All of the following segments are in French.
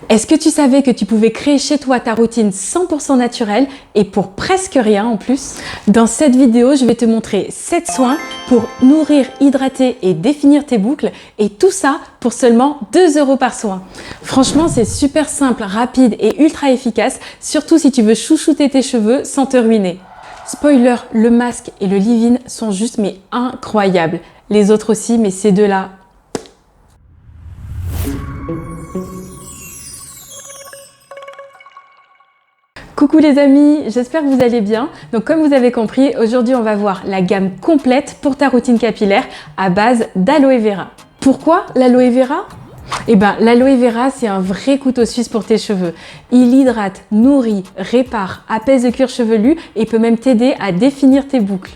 Est-ce que tu savais que tu pouvais créer chez toi ta routine 100% naturelle et pour presque rien en plus? Dans cette vidéo, je vais te montrer 7 soins pour nourrir, hydrater et définir tes boucles et tout ça pour seulement 2 € par soin. Franchement, c'est super simple, rapide et ultra efficace, surtout si tu veux chouchouter tes cheveux sans te ruiner. Spoiler, le masque et le leave-in sont juste mais incroyables. Les autres aussi, mais ces deux-là... Coucou les amis, j'espère que vous allez bien. Donc comme vous avez compris, aujourd'hui on va voir la gamme complète pour ta routine capillaire à base d'aloe vera. Pourquoi l'aloe vera? Eh bien, l'aloe vera, c'est un vrai couteau suisse pour tes cheveux. Il hydrate, nourrit, répare, apaise le cuir chevelu et peut même t'aider à définir tes boucles.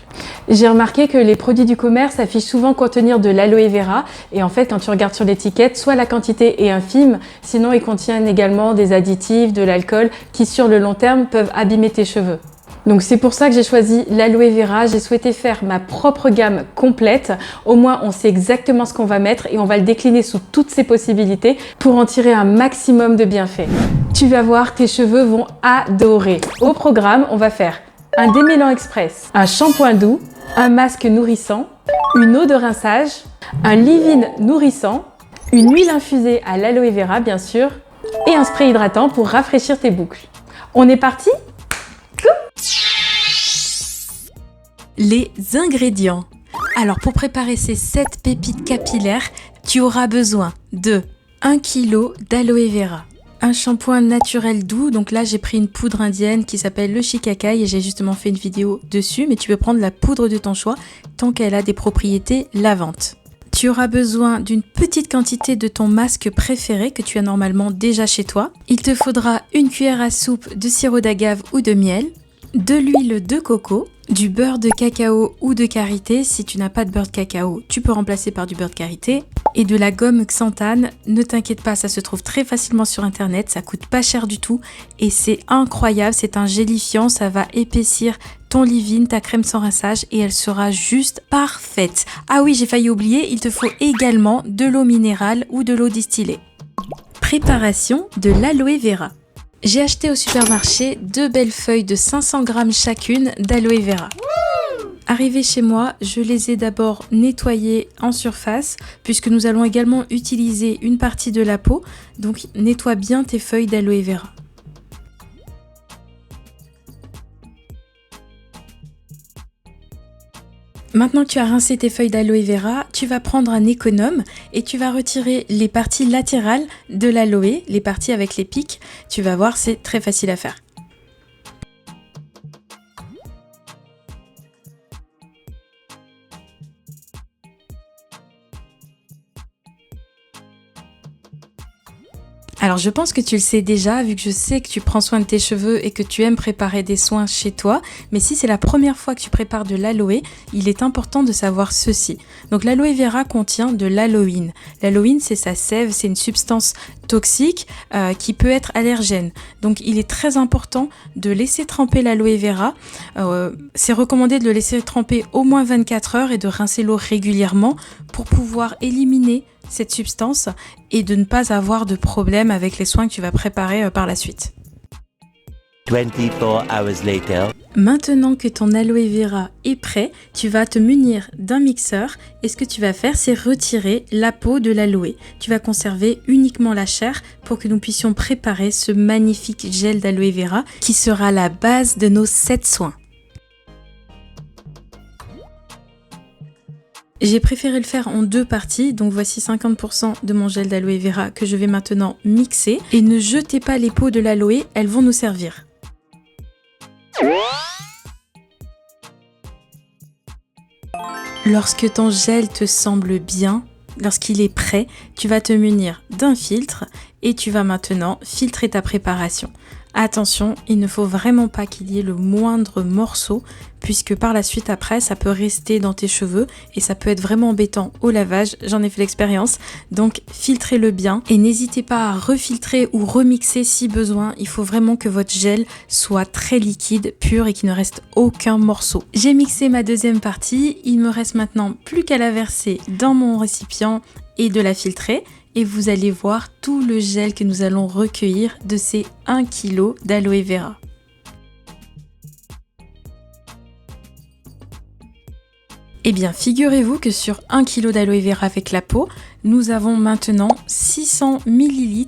J'ai remarqué que les produits du commerce affichent souvent contenir de l'aloe vera et en fait, quand tu regardes sur l'étiquette, soit la quantité est infime, sinon ils contiennent également des additifs, de l'alcool qui sur le long terme peuvent abîmer tes cheveux. Donc c'est pour ça que j'ai choisi l'aloe vera, j'ai souhaité faire ma propre gamme complète, au moins on sait exactement ce qu'on va mettre et on va le décliner sous toutes ses possibilités pour en tirer un maximum de bienfaits. Tu vas voir, tes cheveux vont adorer. Au programme, on va faire un démêlant express, un shampoing doux, un masque nourrissant, une eau de rinçage, un leave-in nourrissant, une huile infusée à l'aloe vera bien sûr et un spray hydratant pour rafraîchir tes boucles. On est parti ? Les ingrédients. Alors pour préparer ces 7 pépites capillaires, tu auras besoin de 1 kg d'aloe vera, un shampoing naturel doux, donc là j'ai pris une poudre indienne qui s'appelle le shikakai et j'ai justement fait une vidéo dessus, mais tu peux prendre la poudre de ton choix tant qu'elle a des propriétés lavantes. Tu auras besoin d'une petite quantité de ton masque préféré que tu as normalement déjà chez toi. Il te faudra une cuillère à soupe de sirop d'agave ou de miel, de l'huile de coco, du beurre de cacao ou de karité. Si tu n'as pas de beurre de cacao, tu peux remplacer par du beurre de karité. Et de la gomme xanthane. Ne t'inquiète pas, ça se trouve très facilement sur internet, ça coûte pas cher du tout et c'est incroyable, c'est un gélifiant, ça va épaissir ton leave-in, ta crème sans rinçage et elle sera juste parfaite. Ah oui, j'ai failli oublier, il te faut également de l'eau minérale ou de l'eau distillée. Préparation de l'aloe vera. J'ai acheté au supermarché 2 belles feuilles de 500 g chacune d'aloe vera. Arrivées chez moi, je les ai d'abord nettoyées en surface puisque nous allons également utiliser une partie de la peau. Donc nettoie bien tes feuilles d'aloe vera. Maintenant que tu as rincé tes feuilles d'aloe vera, tu vas prendre un économe et tu vas retirer les parties latérales de l'aloe, les parties avec les pics. Tu vas voir, c'est très facile à faire. Alors je pense que tu le sais déjà, vu que je sais que tu prends soin de tes cheveux et que tu aimes préparer des soins chez toi, mais si c'est la première fois que tu prépares de l'aloe, il est important de savoir ceci. Donc l'aloe vera contient de l'aloïne. L'aloïne, c'est sa sève, c'est une substance toxique qui peut être allergène. Donc il est très important de laisser tremper l'aloe vera. C'est recommandé de le laisser tremper au moins 24 heures et de rincer l'eau régulièrement pour pouvoir éliminer cette substance et de ne pas avoir de problème avec les soins que tu vas préparer par la suite. 24 hours later. Maintenant que ton aloe vera est prêt, tu vas te munir d'un mixeur et ce que tu vas faire, c'est retirer la peau de l'aloe. Tu vas conserver uniquement la chair pour que nous puissions préparer ce magnifique gel d'aloe vera qui sera la base de nos 7 soins. J'ai préféré le faire en 2 parties, donc voici 50% de mon gel d'aloe vera que je vais maintenant mixer. Et ne jetez pas les peaux de l'aloe, elles vont nous servir. Lorsque ton gel te semble bien, lorsqu'il est prêt, tu vas te munir d'un filtre et tu vas maintenant filtrer ta préparation. Attention, il ne faut vraiment pas qu'il y ait le moindre morceau puisque par la suite après ça peut rester dans tes cheveux et ça peut être vraiment embêtant au lavage, j'en ai fait l'expérience. Donc filtrez-le bien et n'hésitez pas à refiltrer ou remixer si besoin. Il faut vraiment que votre gel soit très liquide, pur et qu'il ne reste aucun morceau. J'ai mixé ma deuxième partie, il me reste maintenant plus qu'à la verser dans mon récipient et de la filtrer. et vous allez voir tout le gel que nous allons recueillir de ces 1 kg d'aloe vera. Eh bien, figurez-vous que sur 1 kg d'aloe vera avec la peau, nous avons maintenant 600 ml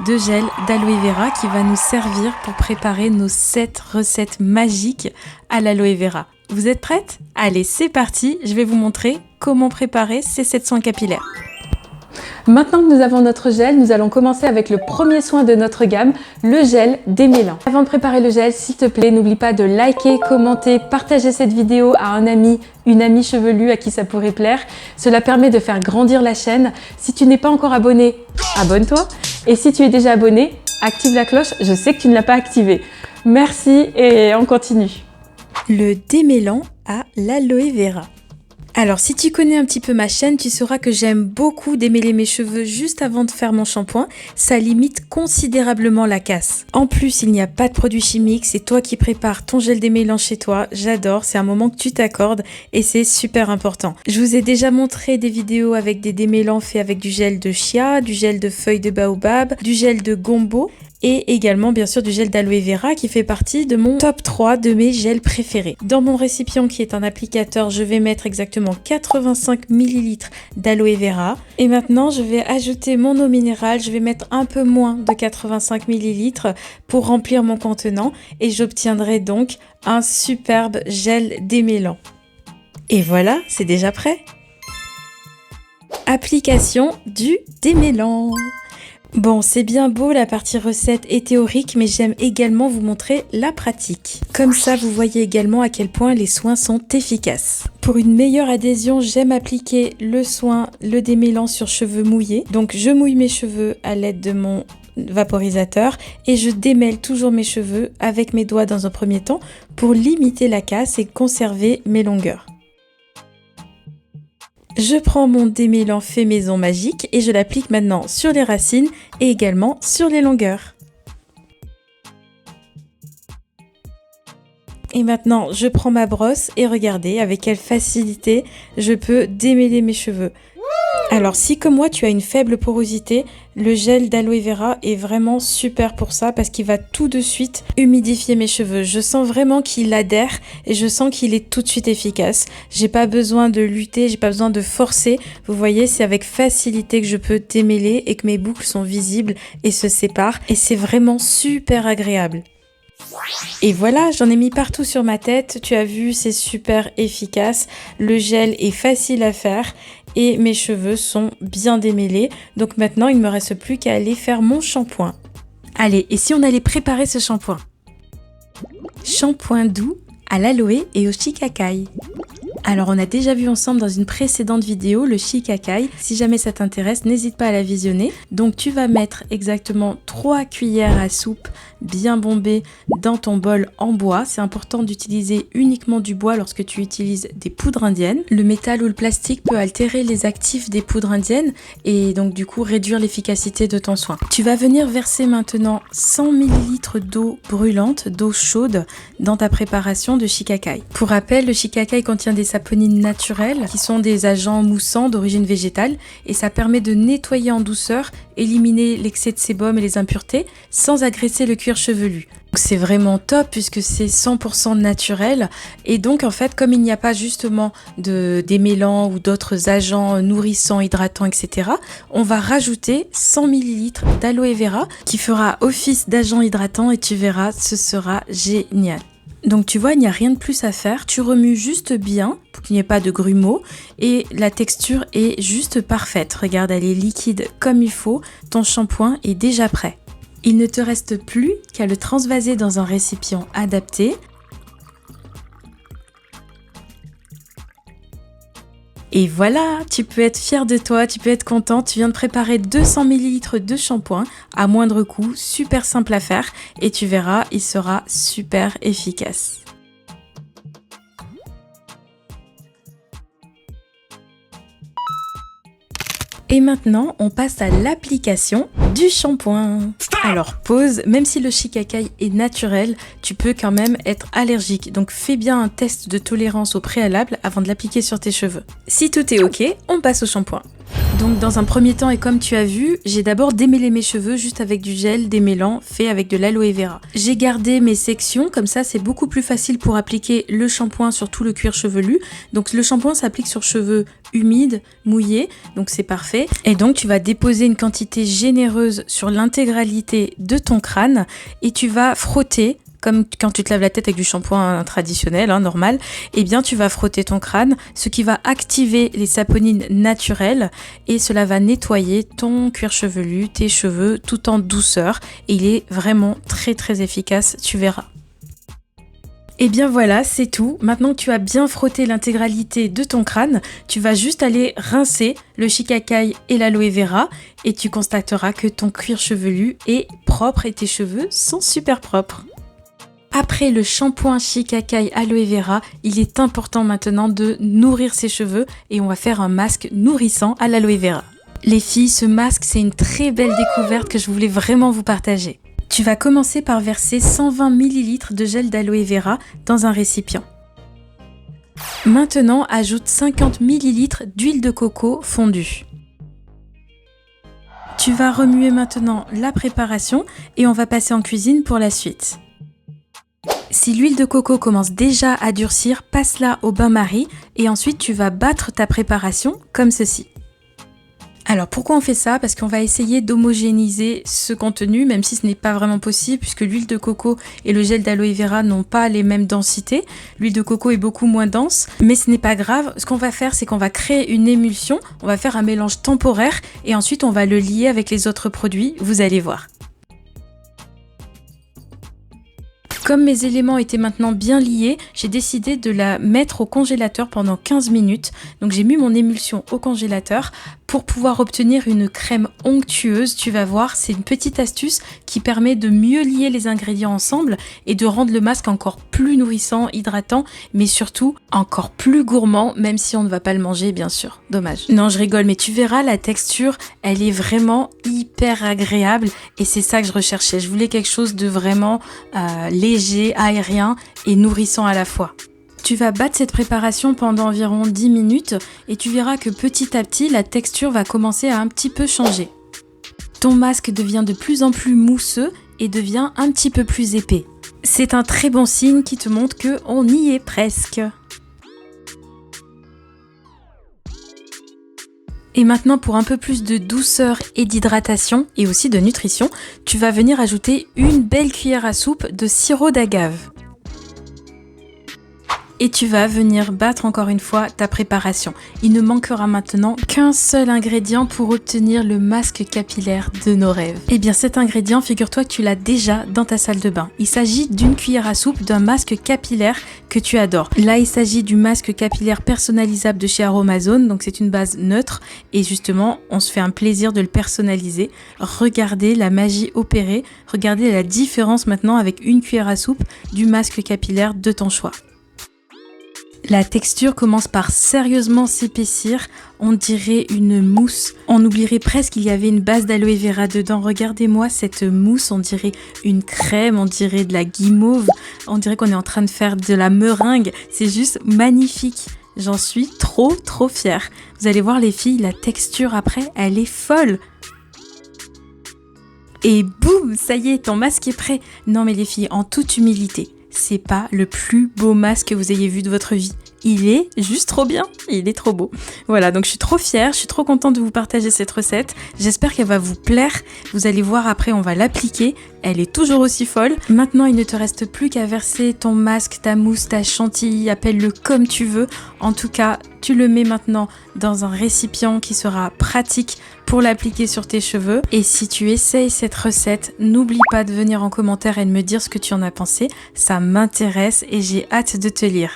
de gel d'aloe vera qui va nous servir pour préparer nos 7 recettes magiques à l'aloe vera. Vous êtes prêtes? Allez, c'est parti, je vais vous montrer comment préparer ces 7 soins capillaires. Maintenant que nous avons notre gel, nous allons commencer avec le premier soin de notre gamme, le gel démêlant. Avant de préparer le gel, s'il te plaît, n'oublie pas de liker, commenter, partager cette vidéo à un ami, une amie chevelue à qui ça pourrait plaire. Cela permet de faire grandir la chaîne. Si tu n'es pas encore abonné, abonne-toi. Et si tu es déjà abonné, active la cloche, je sais que tu ne l'as pas activée. Merci et on continue. Le démêlant à l'aloe vera. Alors si tu connais un petit peu ma chaîne, tu sauras que j'aime beaucoup démêler mes cheveux juste avant de faire mon shampoing. Ça limite considérablement la casse. En plus, il n'y a pas de produits chimiques, c'est toi qui prépares ton gel démêlant chez toi. J'adore, c'est un moment que tu t'accordes et c'est super important. Je vous ai déjà montré des vidéos avec des démêlants faits avec du gel de chia, du gel de feuilles de baobab, du gel de gombo. Et également bien sûr du gel d'aloe vera qui fait partie de mon top 3 de mes gels préférés. Dans mon récipient qui est un applicateur, je vais mettre exactement 85 ml d'aloe vera. Et maintenant je vais ajouter mon eau minérale, je vais mettre un peu moins de 85 ml pour remplir mon contenant et j'obtiendrai donc un superbe gel démêlant. Et voilà, c'est déjà prêt. Application du démêlant. Bon, c'est bien beau la partie recette et théorique, mais j'aime également vous montrer la pratique. Comme ça, vous voyez également à quel point les soins sont efficaces. Pour une meilleure adhésion, j'aime appliquer le soin, le démêlant sur cheveux mouillés. Donc, je mouille mes cheveux à l'aide de mon vaporisateur et je démêle toujours mes cheveux avec mes doigts dans un premier temps pour limiter la casse et conserver mes longueurs. Je prends mon démêlant fait maison magique et je l'applique maintenant sur les racines et également sur les longueurs. Et maintenant, je prends ma brosse et regardez avec quelle facilité je peux démêler mes cheveux. Alors si comme moi tu as une faible porosité, le gel d'aloe vera est vraiment super pour ça parce qu'il va tout de suite humidifier mes cheveux. Je sens vraiment qu'il adhère et je sens qu'il est tout de suite efficace. J'ai pas besoin de lutter, j'ai pas besoin de forcer. Vous voyez, c'est avec facilité que je peux démêler et que mes boucles sont visibles et se séparent et c'est vraiment super agréable. Et voilà, j'en ai mis partout sur ma tête, tu as vu, c'est super efficace, le gel est facile à faire et mes cheveux sont bien démêlés, donc maintenant il ne me reste plus qu'à aller faire mon shampoing. Allez, et si on allait préparer ce shampoing? Shampoing doux à l'aloe et au shikakai. Alors on a déjà vu ensemble dans une précédente vidéo le shikakai, si jamais ça t'intéresse n'hésite pas à la visionner. Donc tu vas mettre exactement 3 cuillères à soupe bien bombées dans ton bol en bois. C'est important d'utiliser uniquement du bois lorsque tu utilises des poudres indiennes. Le métal ou le plastique peut altérer les actifs des poudres indiennes et donc du coup réduire l'efficacité de ton soin. Tu vas venir verser maintenant 100 ml d'eau brûlante, d'eau chaude dans ta préparation de shikakai. Pour rappel, le shikakai contient des saponines naturelles qui sont des agents moussants d'origine végétale et ça permet de nettoyer en douceur, éliminer l'excès de sébum et les impuretés sans agresser le cuir chevelu. C'est vraiment top puisque c'est 100% naturel et donc en fait comme il n'y a pas justement de démêlants ou d'autres agents nourrissants, hydratants, etc. on va rajouter 100 ml d'aloe vera qui fera office d'agent hydratant et tu verras, ce sera génial. Donc tu vois, il n'y a rien de plus à faire, tu remues juste bien pour qu'il n'y ait pas de grumeaux et la texture est juste parfaite. Regarde, elle est liquide comme il faut, ton shampoing est déjà prêt. Il ne te reste plus qu'à le transvaser dans un récipient adapté. Et voilà, tu peux être fier de toi, tu peux être content, tu viens de préparer 200 ml de shampoing à moindre coût, super simple à faire et tu verras, il sera super efficace. Et maintenant, on passe à l'application du shampoing. Alors pause, même si le shikakai est naturel, tu peux quand même être allergique. Donc fais bien un test de tolérance au préalable avant de l'appliquer sur tes cheveux. Si tout est ok, on passe au shampoing. Donc dans un premier temps, et comme tu as vu, j'ai d'abord démêlé mes cheveux juste avec du gel démêlant fait avec de l'aloe vera. J'ai gardé mes sections, comme ça c'est beaucoup plus facile pour appliquer le shampoing sur tout le cuir chevelu. Donc le shampoing s'applique sur cheveux humides, mouillés, donc c'est parfait. Et donc tu vas déposer une quantité généreuse sur l'intégralité de ton crâne et tu vas frotter. Comme quand tu te laves la tête avec du shampoing traditionnel, normal, eh bien tu vas frotter ton crâne, ce qui va activer les saponines naturelles et cela va nettoyer ton cuir chevelu, tes cheveux, tout en douceur. Et il est vraiment très très efficace, tu verras. Et bien voilà, c'est tout. Maintenant que tu as bien frotté l'intégralité de ton crâne, tu vas juste aller rincer le shikakai et l'aloe vera et tu constateras que ton cuir chevelu est propre et tes cheveux sont super propres. Après le shampoing shikakai aloe vera, il est important maintenant de nourrir ses cheveux et on va faire un masque nourrissant à l'aloe vera. Les filles, ce masque, c'est une très belle découverte que je voulais vraiment vous partager. Tu vas commencer par verser 120 ml de gel d'aloe vera dans un récipient. Maintenant, ajoute 50 ml d'huile de coco fondue. Tu vas remuer maintenant la préparation et on va passer en cuisine pour la suite. Si l'huile de coco commence déjà à durcir, passe-la au bain-marie et ensuite tu vas battre ta préparation comme ceci. Alors pourquoi on fait ça? Parce qu'on va essayer d'homogénéiser ce contenu, même si ce n'est pas vraiment possible puisque l'huile de coco et le gel d'aloe vera n'ont pas les mêmes densités. L'huile de coco est beaucoup moins dense, mais ce n'est pas grave. Ce qu'on va faire, c'est qu'on va créer une émulsion, on va faire un mélange temporaire et ensuite on va le lier avec les autres produits, vous allez voir. Comme mes éléments étaient maintenant bien liés, j'ai décidé de la mettre au congélateur pendant 15 minutes. Donc j'ai mis mon émulsion au congélateur pour pouvoir obtenir une crème onctueuse. Tu vas voir, c'est une petite astuce qui permet de mieux lier les ingrédients ensemble et de rendre le masque encore plus nourrissant, hydratant, mais surtout encore plus gourmand, même si on ne va pas le manger, bien sûr. Dommage. Non, je rigole, mais tu verras, la texture, elle est vraiment hyper agréable et c'est ça que je recherchais. Je voulais quelque chose de vraiment léger, aérien et nourrissant à la fois. Tu vas battre cette préparation pendant environ 10 minutes et tu verras que petit à petit, la texture va commencer à un petit peu changer. Ton masque devient de plus en plus mousseux et devient un petit peu plus épais. C'est un très bon signe qui te montre qu'on y est presque. Et maintenant, pour un peu plus de douceur et d'hydratation et aussi de nutrition, tu vas venir ajouter une belle cuillère à soupe de sirop d'agave. Et tu vas venir battre encore une fois ta préparation. Il ne manquera maintenant qu'un seul ingrédient pour obtenir le masque capillaire de nos rêves. Et bien cet ingrédient, figure-toi que tu l'as déjà dans ta salle de bain. Il s'agit d'une cuillère à soupe d'un masque capillaire que tu adores. Là, il s'agit du masque capillaire personnalisable de chez Aromazone. Donc c'est une base neutre et justement, on se fait un plaisir de le personnaliser. Regardez la magie opérée. Regardez la différence maintenant avec une cuillère à soupe du masque capillaire de ton choix. La texture commence par sérieusement s'épaissir, on dirait une mousse. On oublierait presque qu'il y avait une base d'aloe vera dedans. Regardez-moi cette mousse, on dirait une crème, on dirait de la guimauve, on dirait qu'on est en train de faire de la meringue. C'est juste magnifique. J'en suis trop fière. Vous allez voir les filles, la texture après, elle est folle. Et boum, ça y est, ton masque est prêt. Non mais les filles, en toute humilité, c'est pas le plus beau masque que vous ayez vu de votre vie. Il est juste trop bien, il est trop beau. Voilà, donc je suis trop fière, je suis trop contente de vous partager cette recette. J'espère qu'elle va vous plaire. Vous allez voir après, on va l'appliquer. Elle est toujours aussi folle. Maintenant, il ne te reste plus qu'à verser ton masque, ta mousse, ta chantilly, appelle-le comme tu veux. En tout cas, tu le mets maintenant dans un récipient qui sera pratique pour l'appliquer sur tes cheveux. Et si tu essayes cette recette, n'oublie pas de venir en commentaire et de me dire ce que tu en as pensé. Ça m'intéresse et j'ai hâte de te lire.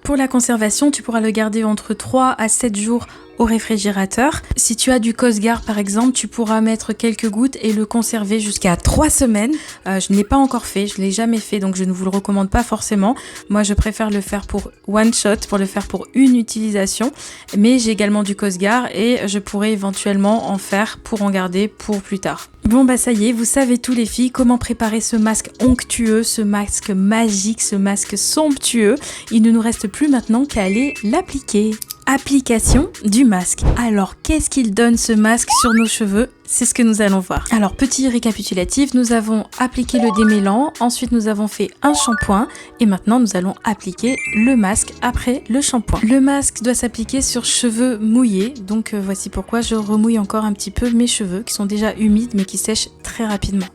Pour la conservation, tu pourras le garder entre 3 à 7 jours au réfrigérateur. Si tu as du Cosgar par exemple, tu pourras mettre quelques gouttes et le conserver jusqu'à 3 semaines. Je ne l'ai pas encore fait, je ne l'ai jamais fait, donc je ne vous le recommande pas forcément. Moi, je préfère le faire pour one shot, pour le faire pour une utilisation. Mais j'ai également du Cosgar et je pourrais éventuellement en faire pour en garder pour plus tard. Bon bah ça y est, vous savez tous les filles comment préparer ce masque onctueux, ce masque magique, ce masque somptueux. Il ne nous reste plus maintenant qu'à aller l'appliquer. Application du masque. Alors, qu'est-ce qu'il donne ce masque sur nos cheveux? C'est ce que nous allons voir. Alors, petit récapitulatif, nous avons appliqué le démêlant, ensuite nous avons fait un shampoing et maintenant nous allons appliquer le masque après le shampoing. Le masque doit s'appliquer sur cheveux mouillés, donc voici pourquoi je remouille encore un petit peu mes cheveux qui sont déjà humides mais qui sèchent très rapidement.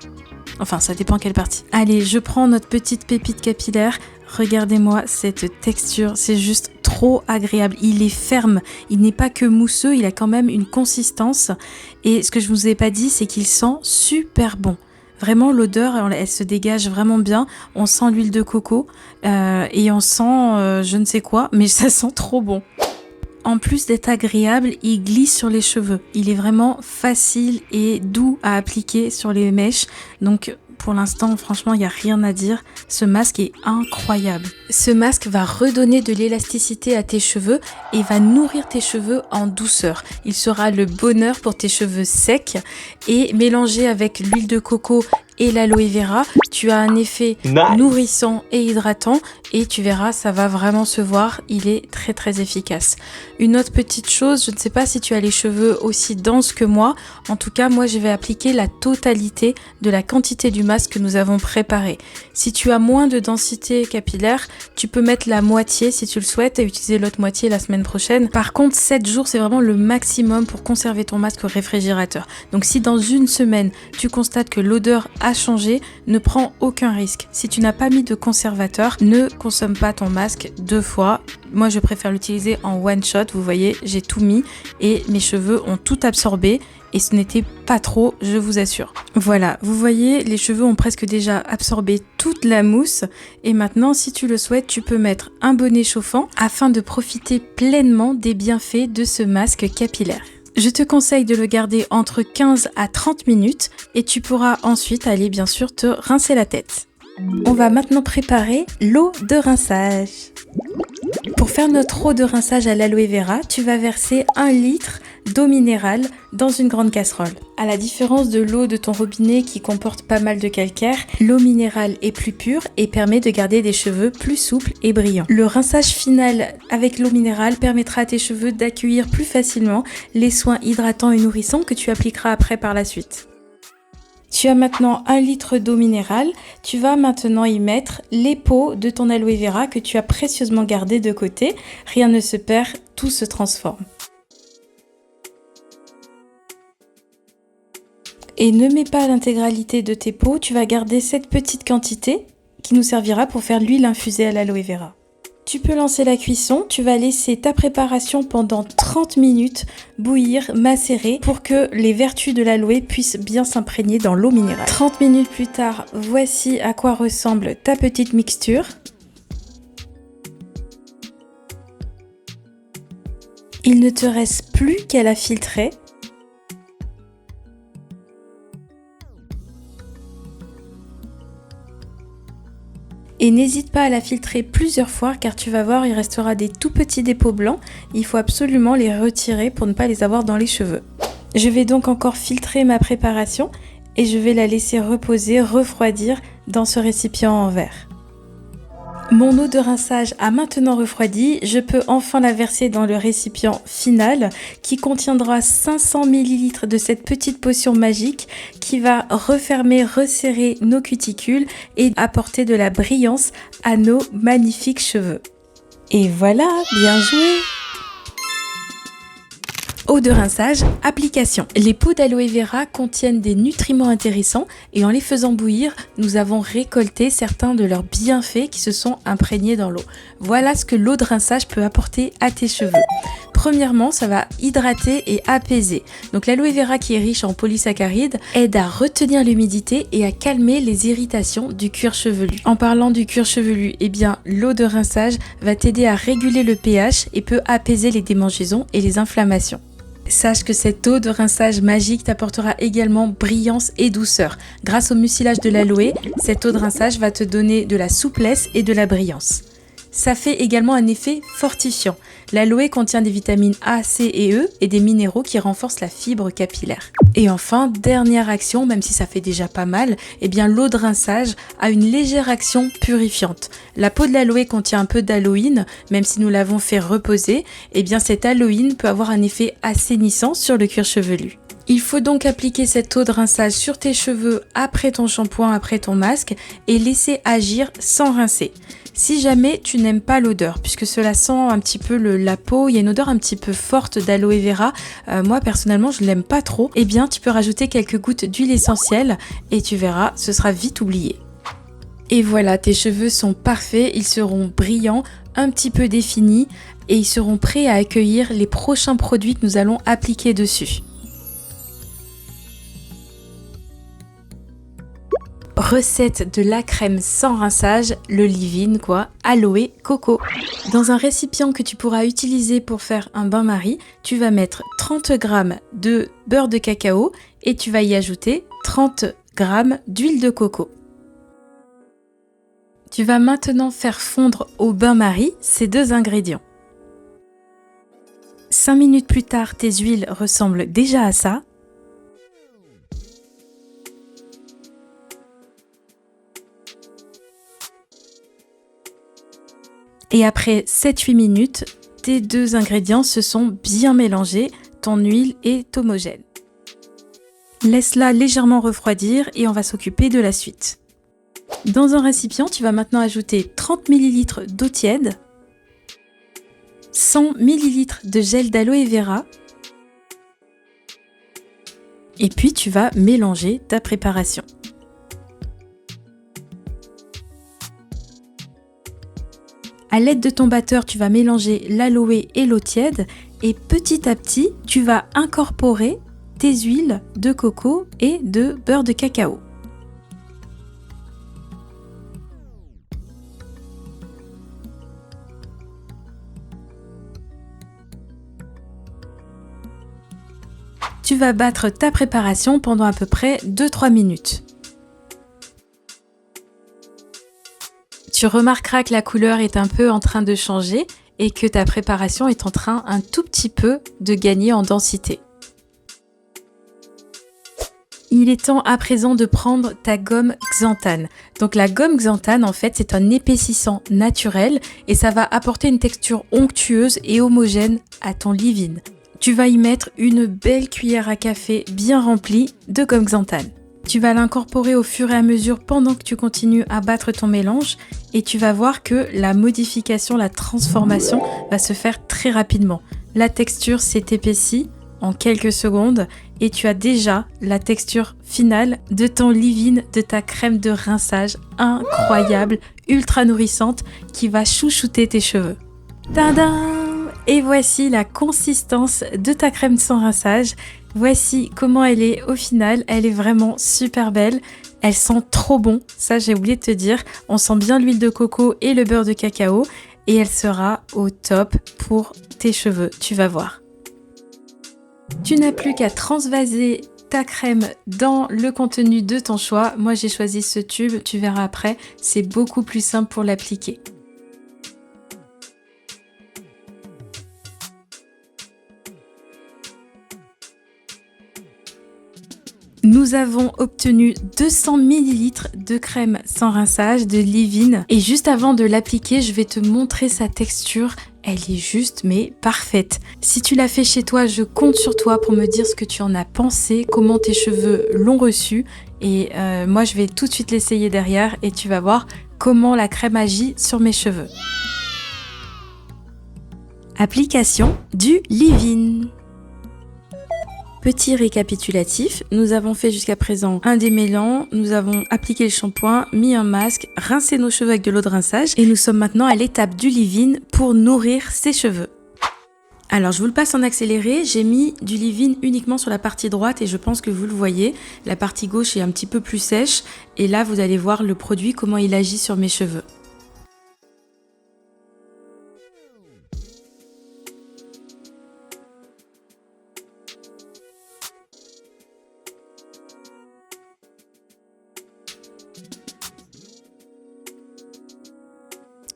Enfin, ça dépend quelle partie. Allez, je prends notre petite pépite capillaire. Regardez-moi cette texture, c'est juste trop agréable. Il est ferme, il n'est pas que mousseux, il a quand même une consistance. Et ce que je vous ai pas dit, c'est qu'il sent super bon. Vraiment, l'odeur, elle se dégage vraiment bien. On sent l'huile de coco et on sent je ne sais quoi, mais ça sent trop bon. En plus d'être agréable, il glisse sur les cheveux. Il est vraiment facile et doux à appliquer sur les mèches. Donc pour l'instant, franchement, il n'y a rien à dire. Ce masque est incroyable. Ce masque va redonner de l'élasticité à tes cheveux et va nourrir tes cheveux en douceur. Il sera le bonheur pour tes cheveux secs et mélangé avec l'huile de coco et l'aloe vera, tu as un effet nourrissant et hydratant et tu verras, ça va vraiment se voir, il est très très efficace. Une autre petite chose, je ne sais pas si tu as les cheveux aussi denses que moi, en tout cas moi je vais appliquer la totalité de la quantité du masque que nous avons préparé. Si tu as moins de densité capillaire, tu peux mettre la moitié si tu le souhaites et utiliser l'autre moitié la semaine prochaine. Par contre 7 jours c'est vraiment le maximum pour conserver ton masque au réfrigérateur. Donc si dans une semaine tu constates que l'odeur a changé, ne prends aucun risque. Si tu n'as pas mis de conservateur, ne consomme pas ton masque 2 fois. Moi je préfère l'utiliser en one shot, vous voyez, j'ai tout mis et mes cheveux ont tout absorbé et ce n'était pas trop, je vous assure. Voilà, vous voyez, les cheveux ont presque déjà absorbé toute la mousse et maintenant si tu le souhaites, tu peux mettre un bonnet chauffant afin de profiter pleinement des bienfaits de ce masque capillaire. Je te conseille de le garder entre 15 à 30 minutes et tu pourras ensuite aller bien sûr te rincer la tête. On va maintenant préparer l'eau de rinçage. Pour faire notre eau de rinçage à l'aloe vera, tu vas verser 1 litre d'eau minérale dans une grande casserole. À la différence de l'eau de ton robinet qui comporte pas mal de calcaire, l'eau minérale est plus pure et permet de garder des cheveux plus souples et brillants. Le rinçage final avec l'eau minérale permettra à tes cheveux d'accueillir plus facilement les soins hydratants et nourrissants que tu appliqueras après par la suite. Tu as maintenant 1 litre d'eau minérale, tu vas maintenant y mettre les peaux de ton aloe vera que tu as précieusement gardé de côté. Rien ne se perd, tout se transforme. Et ne mets pas l'intégralité de tes peaux, tu vas garder cette petite quantité qui nous servira pour faire l'huile infusée à l'aloe vera. Tu peux lancer la cuisson, tu vas laisser ta préparation pendant 30 minutes bouillir, macérer pour que les vertus de l'aloe puissent bien s'imprégner dans l'eau minérale. 30 minutes plus tard, voici à quoi ressemble ta petite mixture. Il ne te reste plus qu'à la filtrer. Et n'hésite pas à la filtrer plusieurs fois car tu vas voir, il restera des tout petits dépôts blancs. Il faut absolument les retirer pour ne pas les avoir dans les cheveux. Je vais donc encore filtrer ma préparation et je vais la laisser reposer, refroidir dans ce récipient en verre. Mon eau de rinçage a maintenant refroidi, je peux enfin la verser dans le récipient final qui contiendra 500 ml de cette petite potion magique qui va refermer, resserrer nos cuticules et apporter de la brillance à nos magnifiques cheveux. Et voilà, bien joué! Eau de rinçage, application. Les peaux d'aloe vera contiennent des nutriments intéressants et en les faisant bouillir, nous avons récolté certains de leurs bienfaits qui se sont imprégnés dans l'eau. Voilà ce que l'eau de rinçage peut apporter à tes cheveux. Premièrement, ça va hydrater et apaiser. Donc l'aloe vera qui est riche en polysaccharides aide à retenir l'humidité et à calmer les irritations du cuir chevelu. En parlant du cuir chevelu, eh bien l'eau de rinçage va t'aider à réguler le pH et peut apaiser les démangeaisons et les inflammations. Sache que cette eau de rinçage magique t'apportera également brillance et douceur. Grâce au mucilage de l'aloe, cette eau de rinçage va te donner de la souplesse et de la brillance. Ça fait également un effet fortifiant. L'aloe contient des vitamines A, C et E et des minéraux qui renforcent la fibre capillaire. Et enfin, dernière action, même si ça fait déjà pas mal, eh bien l'eau de rinçage a une légère action purifiante. La peau de l'aloe contient un peu d'aloïne, même si nous l'avons fait reposer, eh bien cette aloïne peut avoir un effet assainissant sur le cuir chevelu. Il faut donc appliquer cette eau de rinçage sur tes cheveux après ton shampoing, après ton masque et laisser agir sans rincer. Si jamais tu n'aimes pas l'odeur, puisque cela sent un petit peu la peau, il y a une odeur un petit peu forte d'aloe vera, moi personnellement je l'aime pas trop, eh bien tu peux rajouter quelques gouttes d'huile essentielle et tu verras, ce sera vite oublié. Et voilà, tes cheveux sont parfaits, ils seront brillants, un petit peu définis et ils seront prêts à accueillir les prochains produits que nous allons appliquer dessus. Recette de la crème sans rinçage, le leave-in aloe coco. Dans un récipient que tu pourras utiliser pour faire un bain-marie, tu vas mettre 30 g de beurre de cacao et tu vas y ajouter 30 g d'huile de coco. Tu vas maintenant faire fondre au bain-marie ces deux ingrédients. 5 minutes plus tard, tes huiles ressemblent déjà à ça. Et après 7-8 minutes, tes deux ingrédients se sont bien mélangés, ton huile est homogène. Laisse-la légèrement refroidir et on va s'occuper de la suite. Dans un récipient, tu vas maintenant ajouter 30 ml d'eau tiède, 100 ml de gel d'aloe vera et puis tu vas mélanger ta préparation. À l'aide de ton batteur, tu vas mélanger l'aloe et l'eau tiède et petit à petit, tu vas incorporer tes huiles de coco et de beurre de cacao. Tu vas battre ta préparation pendant à peu près 2-3 minutes. Tu remarqueras que la couleur est un peu en train de changer et que ta préparation est en train un tout petit peu de gagner en densité. Il est temps à présent de prendre ta gomme xanthane. Donc la gomme xanthane en fait c'est un épaississant naturel et ça va apporter une texture onctueuse et homogène à ton leave-in. Tu vas y mettre une belle cuillère à café bien remplie de gomme xanthane. Tu vas l'incorporer au fur et à mesure pendant que tu continues à battre ton mélange et tu vas voir que la modification, la transformation va se faire très rapidement. La texture s'est épaissie en quelques secondes et tu as déjà la texture finale de ton leave-in, de ta crème de rinçage incroyable, ultra nourrissante qui va chouchouter tes cheveux. Tadam! Et voici la consistance de ta crème sans rinçage. Voici comment elle est au final, elle est vraiment super belle, elle sent trop bon, ça j'ai oublié de te dire, on sent bien l'huile de coco et le beurre de cacao et elle sera au top pour tes cheveux, tu vas voir. Tu n'as plus qu'à transvaser ta crème dans le contenu de ton choix, moi j'ai choisi ce tube, tu verras après, c'est beaucoup plus simple pour l'appliquer. Nous avons obtenu 200 ml de crème sans rinçage de leave-in et juste avant de l'appliquer, je vais te montrer sa texture. Elle est juste mais parfaite. Si tu l'as fait chez toi, je compte sur toi pour me dire ce que tu en as pensé, comment tes cheveux l'ont reçu et moi je vais tout de suite l'essayer derrière et tu vas voir comment la crème agit sur mes cheveux. Application du leave-in. Petit récapitulatif, nous avons fait jusqu'à présent un démêlant, nous avons appliqué le shampoing, mis un masque, rincé nos cheveux avec de l'eau de rinçage et nous sommes maintenant à l'étape du leave-in pour nourrir ses cheveux. Alors je vous le passe en accéléré, j'ai mis du leave-in uniquement sur la partie droite et je pense que vous le voyez, la partie gauche est un petit peu plus sèche et là vous allez voir le produit, comment il agit sur mes cheveux.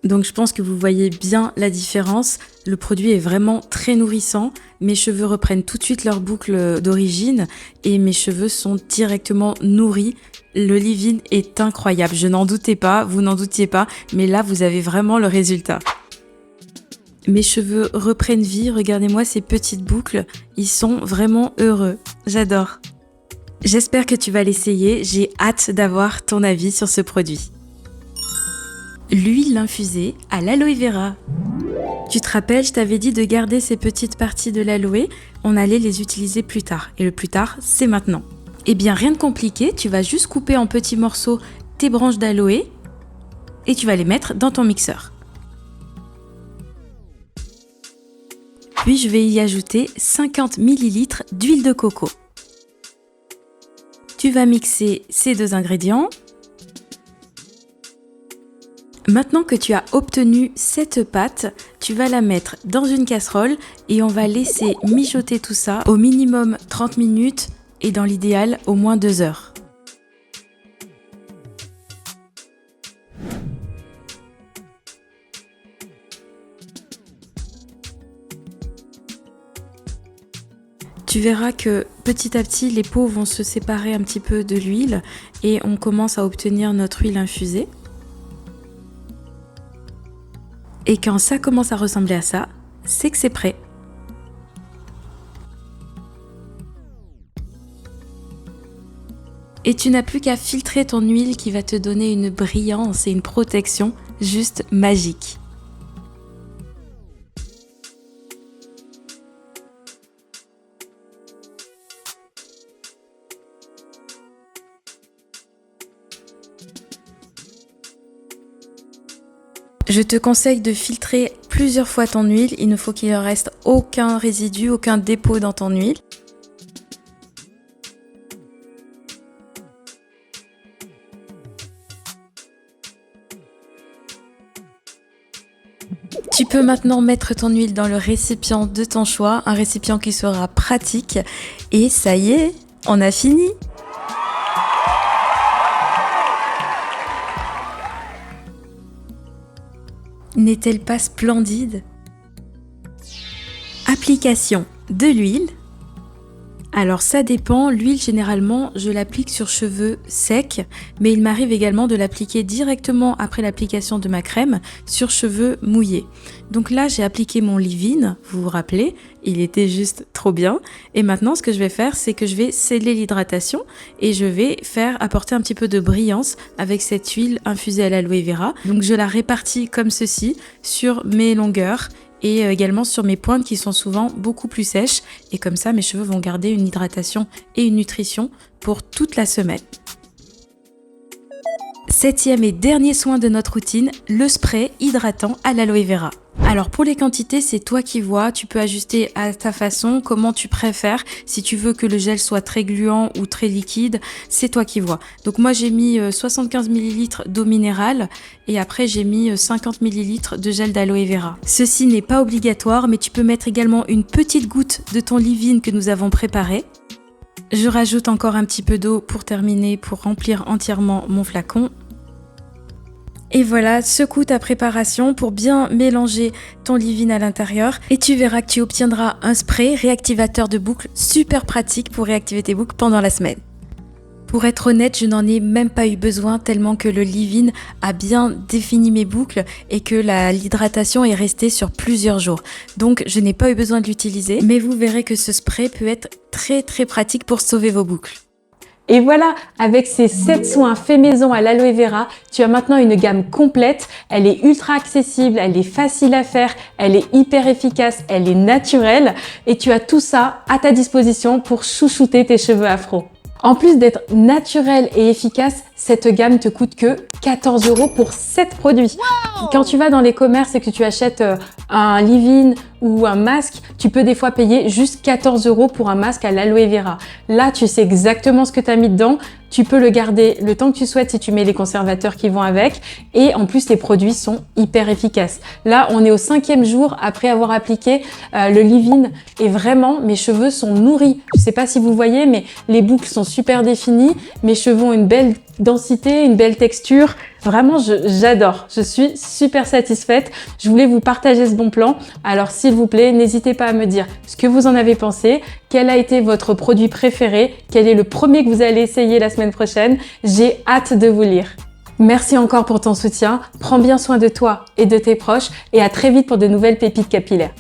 Donc je pense que vous voyez bien la différence. Le produit est vraiment très nourrissant. Mes cheveux reprennent tout de suite leur boucle d'origine et mes cheveux sont directement nourris. Le leave-in est incroyable. Je n'en doutais pas, vous n'en doutiez pas, mais là vous avez vraiment le résultat. Mes cheveux reprennent vie. Regardez-moi ces petites boucles. Ils sont vraiment heureux. J'adore. J'espère que tu vas l'essayer. J'ai hâte d'avoir ton avis sur ce produit. L'huile infusée à l'aloe vera. Tu te rappelles, je t'avais dit de garder ces petites parties de l'aloe, on allait les utiliser plus tard. Et le plus tard, c'est maintenant. Eh bien, rien de compliqué, tu vas juste couper en petits morceaux tes branches d'aloe et tu vas les mettre dans ton mixeur. Puis, je vais y ajouter 50 ml d'huile de coco. Tu vas mixer ces deux ingrédients. Maintenant que tu as obtenu cette pâte, tu vas la mettre dans une casserole et on va laisser mijoter tout ça au minimum 30 minutes et dans l'idéal au moins 2 heures. Tu verras que petit à petit les peaux vont se séparer un petit peu de l'huile et on commence à obtenir notre huile infusée. Et quand ça commence à ressembler à ça, c'est que c'est prêt. Et tu n'as plus qu'à filtrer ton huile qui va te donner une brillance et une protection juste magique. Je te conseille de filtrer plusieurs fois ton huile. Il ne faut qu'il ne reste aucun résidu, aucun dépôt dans ton huile. Tu peux maintenant mettre ton huile dans le récipient de ton choix, un récipient qui sera pratique. Et ça y est, on a fini! N'est-elle pas splendide? Application de l'huile. Alors ça dépend, l'huile généralement je l'applique sur cheveux secs, mais il m'arrive également de l'appliquer directement après l'application de ma crème sur cheveux mouillés. Donc là j'ai appliqué mon leave-in, vous vous rappelez, il était juste trop bien. Et maintenant ce que je vais faire c'est que je vais sceller l'hydratation et je vais faire apporter un petit peu de brillance avec cette huile infusée à l'aloe vera. Donc je la répartis comme ceci sur mes longueurs et également sur mes pointes qui sont souvent beaucoup plus sèches et comme ça mes cheveux vont garder une hydratation et une nutrition pour toute la semaine. Septième et dernier soin de notre routine, le spray hydratant à l'aloe vera. Alors pour les quantités, c'est toi qui vois, tu peux ajuster à ta façon, comment tu préfères. Si tu veux que le gel soit très gluant ou très liquide, c'est toi qui vois. Donc moi j'ai mis 75 ml d'eau minérale et après j'ai mis 50 ml de gel d'aloe vera. Ceci n'est pas obligatoire, mais tu peux mettre également une petite goutte de ton leave-in que nous avons préparé. Je rajoute encore un petit peu d'eau pour terminer, pour remplir entièrement mon flacon. Et voilà, secoue ta préparation pour bien mélanger ton leave-in à l'intérieur et tu verras que tu obtiendras un spray réactivateur de boucles super pratique pour réactiver tes boucles pendant la semaine. Pour être honnête, je n'en ai même pas eu besoin tellement que le leave-in a bien défini mes boucles et que l'hydratation est restée sur plusieurs jours. Donc je n'ai pas eu besoin de l'utiliser, mais vous verrez que ce spray peut être très pratique pour sauver vos boucles. Et voilà, avec ces 7 soins faits maison à l'aloe vera, tu as maintenant une gamme complète. Elle est ultra accessible, elle est facile à faire, elle est hyper efficace, elle est naturelle et tu as tout ça à ta disposition pour chouchouter tes cheveux afro. En plus d'être naturelle et efficace, cette gamme te coûte que 14 € pour 7 produits. Wow. Quand tu vas dans les commerces et que tu achètes un leave-in ou un masque, tu peux des fois payer juste 14 € pour un masque à l'aloe vera. Là, tu sais exactement ce que tu as mis dedans. Tu peux le garder le temps que tu souhaites si tu mets les conservateurs qui vont avec. Et en plus, les produits sont hyper efficaces. Là, on est au 5e jour après avoir appliqué le leave-in. Et vraiment, mes cheveux sont nourris. Je sais pas si vous voyez, mais les boucles sont super définies. Mes cheveux ont une belle densité, une belle texture. Vraiment, j'adore. Je suis super satisfaite. Je voulais vous partager ce bon plan. Alors, s'il vous plaît, n'hésitez pas à me dire ce que vous en avez pensé. Quel a été votre produit préféré? Quel est le premier que vous allez essayer la semaine prochaine? J'ai hâte de vous lire. Merci encore pour ton soutien. Prends bien soin de toi et de tes proches et à très vite pour de nouvelles pépites capillaires.